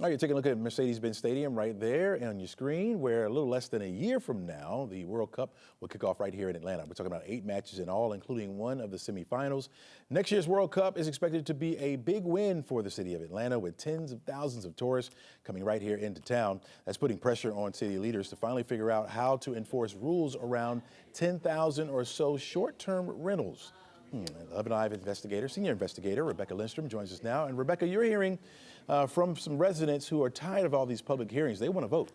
All right, you're taking a look at Mercedes-Benz Stadium right there on your screen, where a little less than a year from now, the World Cup will kick off right here in Atlanta. We're talking about 8 matches in all, including one of the semifinals. Next year's World Cup is expected to be a big win for the city of Atlanta, with tens of thousands of tourists coming right here into town. That's putting pressure on city leaders to finally figure out how to enforce rules around 10,000 or so short-term rentals. 11Alive investigator, senior investigator Rebecca Lindstrom joins us now. And Rebecca, you're hearing from some residents who are tired of all these public hearings. They want to vote.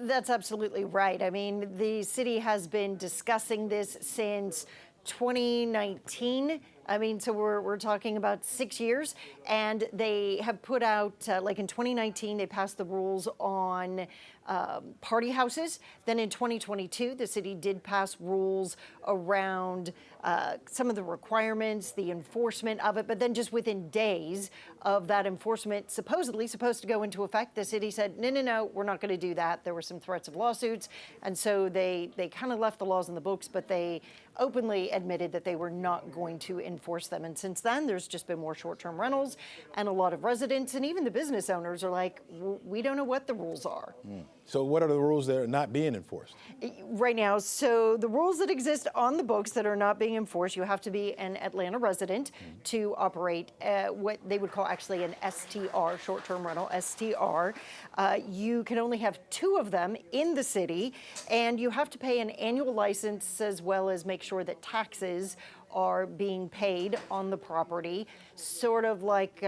That's absolutely right. I mean, the city has been discussing this since 2019. I mean, so we're talking about 6 years, and they have put out, like in 2019, they passed the rules on party houses. Then in 2022, the city did pass rules around some of the requirements, the enforcement of it, but then just within days of that enforcement supposedly supposed to go into effect, the city said, no, we're not going to do that. There were some threats of lawsuits, and so they kind of left the laws in the books, but they openly admitted that they were not going to enforce them. And since then, there's just been more short-term rentals, and a lot of residents and even the business owners are like, we don't know what the rules are. So what are the rules that are not being enforced? Right now, so the rules that exist on the books that are not being enforced, you have to be an Atlanta resident to operate what they would call actually an STR, short-term rental, STR. You can only have 2 of them in the city, and you have to pay an annual license as well as make sure that taxes are being paid on the property, sort of like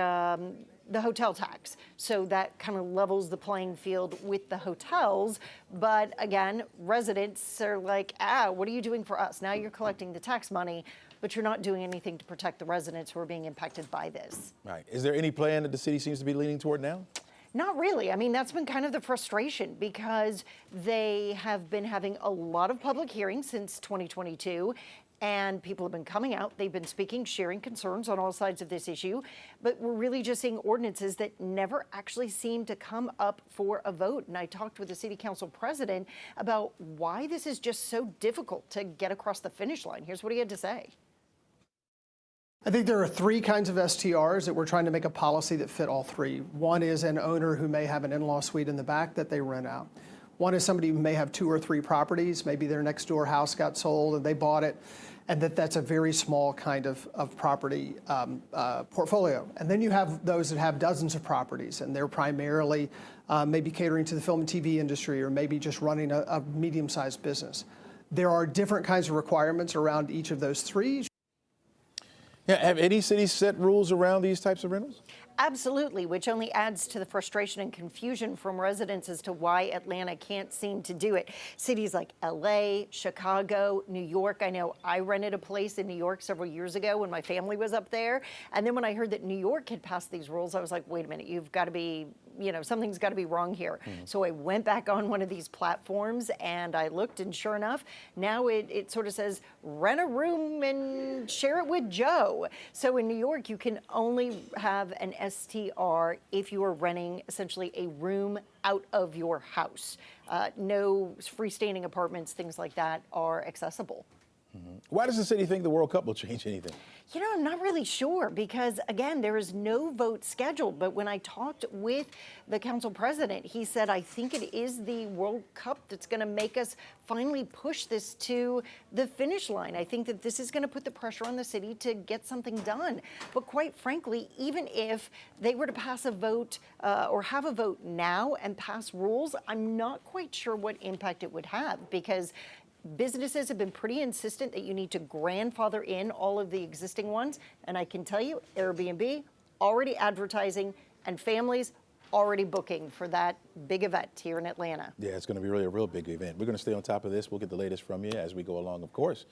the hotel tax. So that kind of levels the playing field with the hotels. But again, residents are like, what are you doing for us? Now you're collecting the tax money, but you're not doing anything to protect the residents who are being impacted by this. Right. Is there any plan that the city seems to be leaning toward now? Not really. I mean, that's been kind of the frustration because they have been having a lot of public hearings since 2022. And people have been coming out, they've been speaking, sharing concerns on all sides of this issue, but we're really just seeing ordinances that never actually seem to come up for a vote. And I talked with the city council president about why this is just so difficult to get across the finish line. Here's what he had to say. I think there are 3 kinds of STRs that we're trying to make a policy that fit all 3. One is an owner who may have an in-law suite in the back that they rent out. One is somebody who may have 2 or 3 properties. Maybe their next door house got sold and they bought it, and that's a very small kind of property portfolio. And then you have those that have dozens of properties, and they're primarily maybe catering to the film and TV industry, or maybe just running a medium-sized business. There are different kinds of requirements around each of those 3. Yeah, have any cities set rules around these types of rentals? Absolutely, which only adds to the frustration and confusion from residents as to why Atlanta can't seem to do it. Cities like LA, Chicago, New York. I know I rented a place in New York several years ago when my family was up there. And then when I heard that New York had passed these rules, I was like, wait a minute, you've got to be, something's got to be wrong here. So I went back on one of these platforms and I looked, and sure enough, now it sort of says, rent a room and share it with Joe. So in New York, you can only have an STR if you are renting essentially a room out of your house. No freestanding apartments, things like that are accessible. Why does the city think the World Cup will change anything? I'm not really sure because, again, there is no vote scheduled. But when I talked with the council president, he said, I think it is the World Cup that's going to make us finally push this to the finish line. I think that this is going to put the pressure on the city to get something done. But quite frankly, even if they were to pass a vote or have a vote now and pass rules, I'm not quite sure what impact it would have, because businesses have been pretty insistent that you need to grandfather in all of the existing ones. And I can tell you, Airbnb already advertising and families already booking for that big event here in Atlanta. Yeah, it's going to be really a real big event. We're going to stay on top of this. We'll get the latest from you as we go along, of course.